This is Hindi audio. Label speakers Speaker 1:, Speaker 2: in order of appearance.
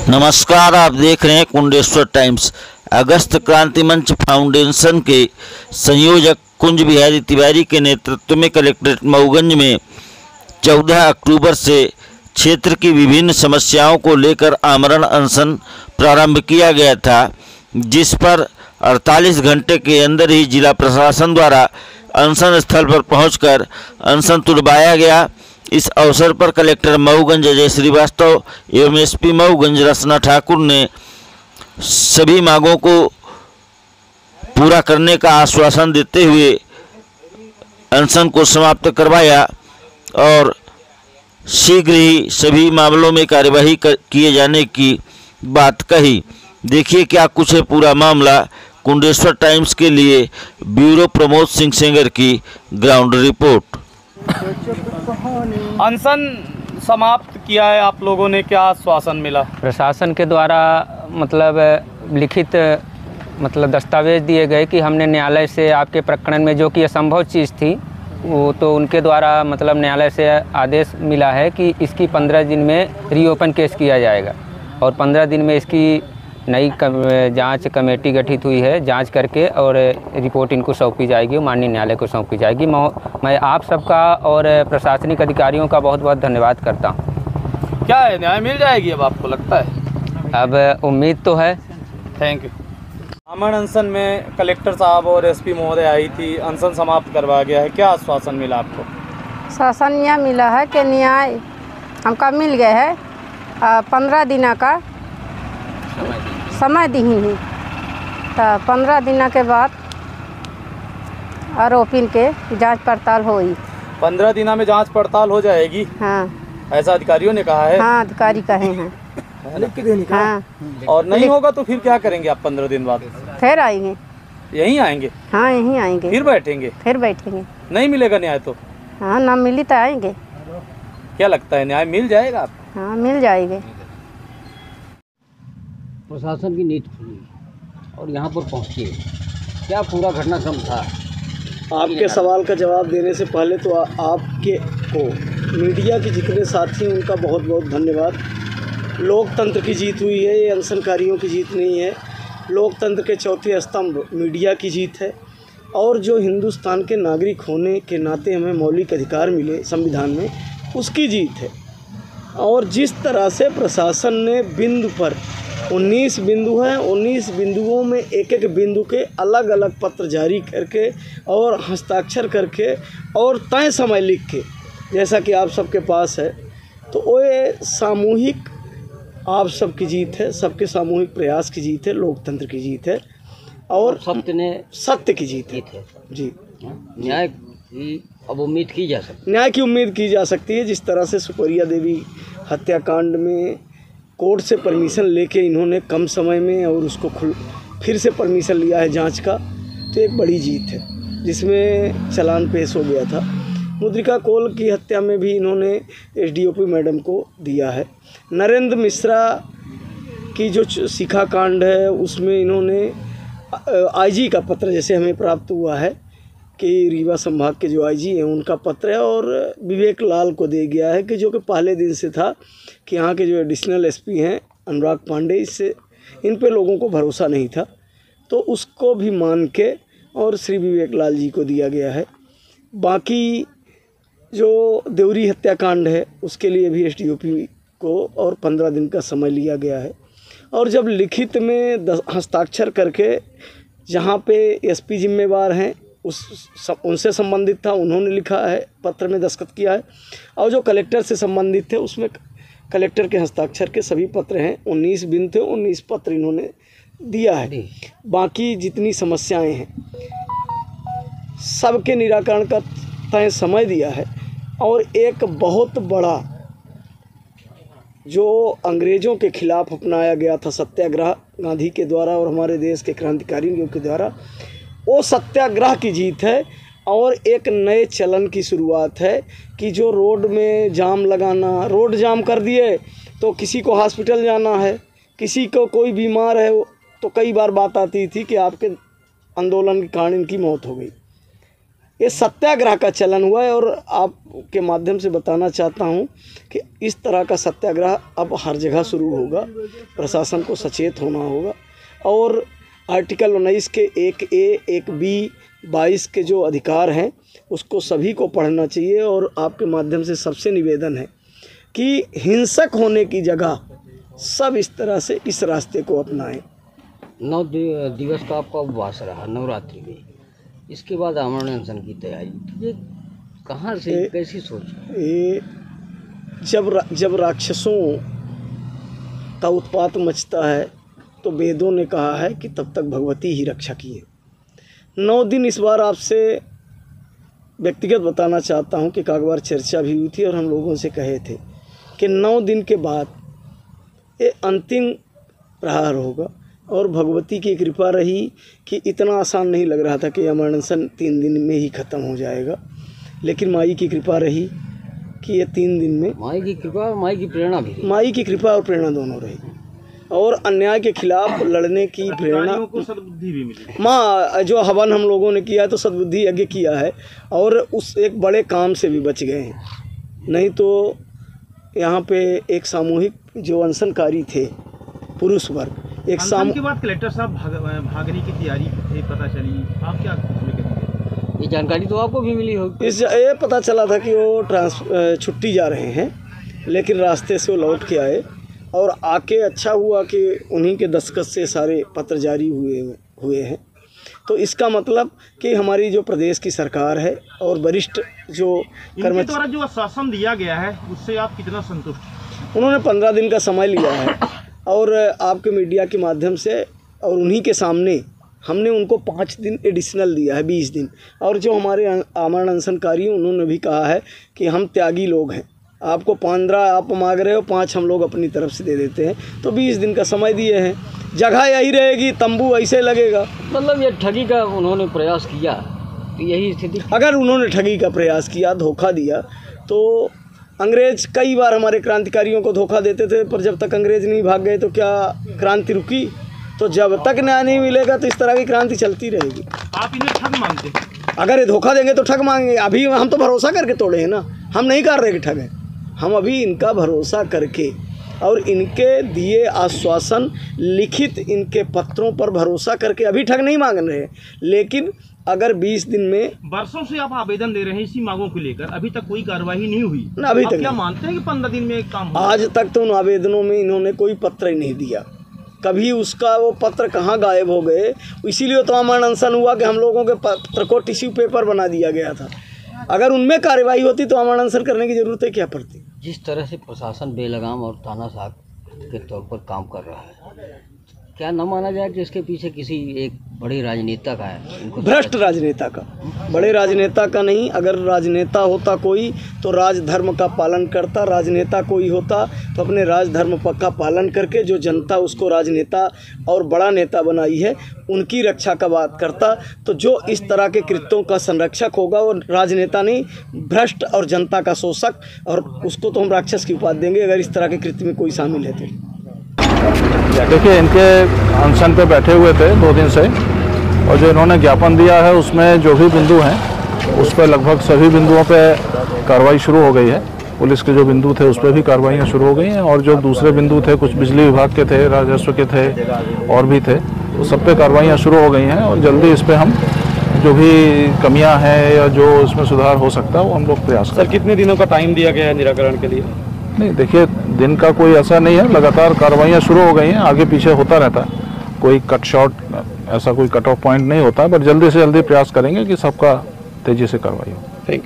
Speaker 1: नमस्कार, आप देख रहे हैं कुंडेश्वर टाइम्स। अगस्त क्रांति मंच फाउंडेशन के संयोजक कुंज बिहारी तिवारी के नेतृत्व में कलेक्ट्रेट मऊगंज में 14 अक्टूबर से क्षेत्र की विभिन्न समस्याओं को लेकर आमरण अनशन प्रारंभ किया गया था, जिस पर 48 घंटे के अंदर ही जिला प्रशासन द्वारा अनशन स्थल पर पहुंचकर अनशन तुड़वाया गया। इस अवसर पर कलेक्टर मऊगंज अजय श्रीवास्तव एवं एसपी मऊगंज रचना ठाकुर ने सभी मांगों को पूरा करने का आश्वासन देते हुए अनशन को समाप्त करवाया और शीघ्र ही सभी मामलों में कार्यवाही किए जाने की बात कही। देखिए क्या कुछ है पूरा मामला। कुंडेश्वर टाइम्स के लिए ब्यूरो प्रमोद सिंह सेंगर की ग्राउंड रिपोर्ट।
Speaker 2: अनशन समाप्त किया है आप लोगों ने, क्या आश्वासन मिला?
Speaker 3: प्रशासन के द्वारा लिखित दस्तावेज दिए गए कि हमने न्यायालय से आपके प्रकरण में जो कि असंभव चीज़ थी वो तो उनके द्वारा न्यायालय से आदेश मिला है कि इसकी 15 दिन में रीओपन केस किया जाएगा और 15 दिन में इसकी नई जांच कमेटी गठित हुई है, जांच करके और रिपोर्ट इनको सौंपी जाएगी, माननीय न्यायालय को सौंपी जाएगी। मैं आप सबका और प्रशासनिक अधिकारियों का बहुत बहुत धन्यवाद करता हूं।
Speaker 2: क्या है, न्याय मिल जाएगी अब आपको लगता है?
Speaker 3: अब उम्मीद तो है।
Speaker 2: Thank you. आमरण अनशन में कलेक्टर साहब और एसपी महोदय आई थी, अनशन समाप्त करवा गया है, क्या आश्वासन मिला आपको?
Speaker 4: शासन यह मिला है कि न्याय हमका मिल गया है, 15 दिन का समय दी ही तो 15 दिन के बाद आरोपी के जांच पड़ताल होगी।
Speaker 2: 15 दिन में जांच पड़ताल हो जाएगी?
Speaker 4: हाँ,
Speaker 2: ऐसा अधिकारियों ने कहा है।
Speaker 4: हाँ, अधिकारी कहे हैं। हाँ।
Speaker 2: और नहीं होगा तो फिर क्या करेंगे आप? 15 दिन बाद
Speaker 4: फिर आएंगे।
Speaker 2: यहीं आएंगे?
Speaker 4: हाँ, यहीं आएंगे।
Speaker 2: फिर बैठेंगे?
Speaker 4: फिर बैठेंगे।
Speaker 2: नहीं मिलेगा न्याय तो?
Speaker 4: हाँ, ना मिली तो आएंगे।
Speaker 2: क्या लगता है, न्याय मिल जाएगा आप?
Speaker 4: हाँ, मिल जाएंगे।
Speaker 5: प्रशासन की नीति खुली और यहाँ पर पहुँची, क्या पूरा घटनाक्रम था?
Speaker 6: आपके सवाल का जवाब देने से पहले तो आपके को मीडिया के जितने साथी हैं उनका बहुत बहुत धन्यवाद। लोकतंत्र की जीत हुई है, ये अनशनकारियों की जीत नहीं है। लोकतंत्र के चौथे स्तंभ मीडिया की जीत है और जो हिंदुस्तान के नागरिक होने के नाते हमें मौलिक अधिकार मिले संविधान में, उसकी जीत है। और जिस तरह से प्रशासन ने बिंदु पर 19 बिंदु हैं, 19 बिंदुओं में एक एक बिंदु के अलग अलग पत्र जारी करके और हस्ताक्षर करके और तय समय लिख के, जैसा कि आप सबके पास है, तो वो ये सामूहिक आप सबकी जीत है, सबके सामूहिक प्रयास की जीत है, लोकतंत्र की जीत है और सत्य की जीत है। जी,
Speaker 5: न्याय की अब उम्मीद की जा सकती है।
Speaker 6: न्याय की उम्मीद की जा सकती है। जिस तरह से सुपरिया देवी हत्याकांड में कोर्ट से परमिशन लेके इन्होंने कम समय में और उसको फिर से परमिशन लिया है जांच का, तो एक बड़ी जीत है, जिसमें चालान पेश हो गया था। मुद्रिका कोल की हत्या में भी इन्होंने एसडीओपी मैडम को दिया है। नरेंद्र मिश्रा की जो शिखा कांड है उसमें इन्होंने आईजी का पत्र, जैसे हमें प्राप्त हुआ है कि रीवा संभाग के जो आईजी हैं उनका पत्र है, और विवेक लाल को दे गया है कि जो कि पहले दिन से था कि यहाँ के जो एडिशनल एसपी हैं अनुराग पांडे, इससे इन पे लोगों को भरोसा नहीं था, तो उसको भी मान के और श्री विवेक लाल जी को दिया गया है। बाकी जो देवरी हत्याकांड है उसके लिए भी एसडीओपी को और 15 दिन का समय लिया गया है। और जब लिखित में हस्ताक्षर करके जहाँ पे एसपी जिम्मेवार हैं उनसे संबंधित था, उन्होंने लिखा है, पत्र में दस्तखत किया है, और जो कलेक्टर से संबंधित थे उसमें कलेक्टर के हस्ताक्षर के सभी पत्र हैं। 19 बिंदु थे, 19 पत्र इन्होंने दिया है। बाकी जितनी समस्याएं हैं सबके निराकरण का तय समय दिया है। और एक बहुत बड़ा जो अंग्रेज़ों के खिलाफ अपनाया गया था सत्याग्रह गांधी के द्वारा और हमारे देश के क्रांतिकारियों के द्वारा, वो सत्याग्रह की जीत है और एक नए चलन की शुरुआत है कि जो रोड में जाम लगाना, रोड जाम कर दिए तो किसी को हॉस्पिटल जाना है, किसी को कोई बीमार है, तो कई बार बात आती थी कि आपके आंदोलन के कारण इनकी मौत हो गई। ये सत्याग्रह का चलन हुआ है। और आपके माध्यम से बताना चाहता हूँ कि इस तरह का सत्याग्रह अब हर जगह शुरू होगा। प्रशासन को सचेत होना होगा और आर्टिकल 19 के 1A 1B 22 के जो अधिकार हैं उसको सभी को पढ़ना चाहिए। और आपके माध्यम से सबसे निवेदन है कि हिंसक होने की जगह सब इस तरह से इस रास्ते को अपनाएं।
Speaker 5: 9 दिवस का आपका उपवास रहा नवरात्रि में, इसके बाद आमरण अनशन की तैयारी, ये कहाँ से कैसी सोच?
Speaker 6: ये जब राक्षसों का उत्पात मचता है तो वेदों ने कहा है कि तब तक भगवती ही रक्षा किए। 9 दिन इस बार आपसे व्यक्तिगत बताना चाहता हूँ कि एक बार चर्चा भी हुई थी और हम लोगों से कहे थे कि 9 दिन के बाद ये अंतिम प्रहार होगा। और भगवती की कृपा रही कि इतना आसान नहीं लग रहा था कि आमरण अनशन 3 दिन में ही ख़त्म हो जाएगा, लेकिन माई की कृपा रही कि ये 3 दिन में,
Speaker 5: माई की कृपा और माई की प्रेरणा भी,
Speaker 6: माई की कृपा और प्रेरणा दोनों रही और अन्याय के खिलाफ लड़ने की प्रेरणा
Speaker 2: को सद्बुद्धि भी मिली।
Speaker 6: माँ जो हवन हम लोगों ने किया है तो सद्बुद्धि यज्ञ किया है और उस एक बड़े काम से भी बच गए हैं। नहीं तो यहाँ पे एक सामूहिक जो अनशनकारी थे पुरुष वर्ग, एक
Speaker 2: के बाद कलेक्टर साहब भागने की तैयारी थी, पता चली, आप क्या
Speaker 5: ये जानकारी तो आपको भी मिली होगी?
Speaker 6: ये पता चला था कि वो छुट्टी जा रहे हैं, लेकिन रास्ते से वो लौट के आए और आके अच्छा हुआ कि उन्हीं के दस्तखत से सारे पत्र जारी हुए हैं। तो इसका मतलब कि हमारी जो प्रदेश की सरकार है और वरिष्ठ जो
Speaker 2: कर्मचारी द्वारा जो आश्वासन दिया गया है उससे आप कितना संतुष्ट?
Speaker 6: उन्होंने 15 दिन का समय लिया है और आपके मीडिया के माध्यम से और उन्हीं के सामने हमने उनको 5 दिन एडिशनल दिया है, 20 दिन। और जो हमारे आमरण अनशनकारी हैं उन्होंने भी कहा है कि हम त्यागी लोग हैं, आपको 15 आप मांग रहे हो, 5 हम लोग अपनी तरफ से दे देते हैं। तो 20 दिन का समय दिए हैं, जगह यही रहेगी, तंबू ऐसे लगेगा।
Speaker 5: मतलब ये ठगी का उन्होंने प्रयास किया तो यही स्थिति।
Speaker 6: अगर उन्होंने ठगी का प्रयास किया, धोखा दिया, तो अंग्रेज कई बार हमारे क्रांतिकारियों को धोखा देते थे, पर जब तक अंग्रेज नहीं भाग गए तो क्या क्रांति रुकी? तो जब तक न्याय नहीं मिलेगा तो इस तरह की क्रांति चलती रहेगी।
Speaker 2: आप इन्हें ठग मानते हैं?
Speaker 6: अगर ये धोखा देंगे तो ठग मांगेंगे। अभी हम तो भरोसा करके तोड़े हैं ना, हम नहीं कर रहे कि ठग हैं। हम अभी इनका भरोसा करके और इनके दिए आश्वासन, लिखित इनके पत्रों पर भरोसा करके अभी ठग नहीं मांग रहे हैं। लेकिन अगर 20 दिन में,
Speaker 2: वर्षों से आप आवेदन दे रहे हैं इसी मांगों को लेकर, अभी तक कोई कार्रवाई नहीं हुई
Speaker 6: ना, अभी तक
Speaker 2: क्या मानते हैं कि 15 दिन में एक काम हो?
Speaker 6: आज तक तो उन आवेदनों में इन्होंने कोई पत्र ही नहीं दिया। कभी उसका वो पत्र कहाँ गायब हो गए, इसीलिए तो आमरण अनशन हुआ कि हम लोगों के पत्र को टिश्यू पेपर बना दिया गया था। अगर उनमें कार्रवाई होती तो आमरण अनशन करने की जरूरत है क्या पड़ती?
Speaker 5: जिस तरह से प्रशासन बेलगाम और तानाशाह के तौर पर काम कर रहा है, क्या न माना जाए कि इसके पीछे किसी एक बड़े राजनेता का है? इनको
Speaker 6: भ्रष्ट राजनेता का, बड़े राजनेता का नहीं। अगर राजनेता होता कोई तो राजधर्म का पालन करता, राजनेता कोई होता तो अपने राजधर्म का पालन करके जो जनता उसको राजनेता और बड़ा नेता बनाई है उनकी रक्षा का बात करता। तो जो इस तरह के कृत्यों का संरक्षक होगा वो राजनेता नहीं, भ्रष्ट और जनता का शोषक, और उसको तो हम राक्षस की उपाधि देंगे अगर इस तरह के कृत्य में कोई शामिल है तो।
Speaker 7: देखिए, इनके अनशन पे बैठे हुए थे 2 दिन से, और जो इन्होंने ज्ञापन दिया है उसमें जो भी बिंदु हैं उस पर लगभग सभी बिंदुओं पे कार्रवाई शुरू हो गई है। पुलिस के जो बिंदु थे उस पर भी कार्रवाइयाँ शुरू हो गई हैं, और जो दूसरे बिंदु थे, कुछ बिजली विभाग के थे, राजस्व के थे और भी थे, तो सब पे कार्रवाइयाँ शुरू हो गई हैं। और जल्दी इस पर हम जो भी कमियाँ हैं या जो इसमें सुधार हो सकता है वो हम लोग प्रयास करें।
Speaker 2: सर, कितने दिनों का टाइम दिया गया है निराकरण के लिए?
Speaker 7: नहीं, देखिए, दिन का कोई ऐसा नहीं है, लगातार कार्रवाइयाँ शुरू हो गई हैं, आगे पीछे होता रहता है, कोई कट शॉट ऐसा कोई कट ऑफ पॉइंट नहीं होता है, पर जल्दी से जल्दी प्रयास करेंगे कि सबका तेज़ी से कार्रवाई हो।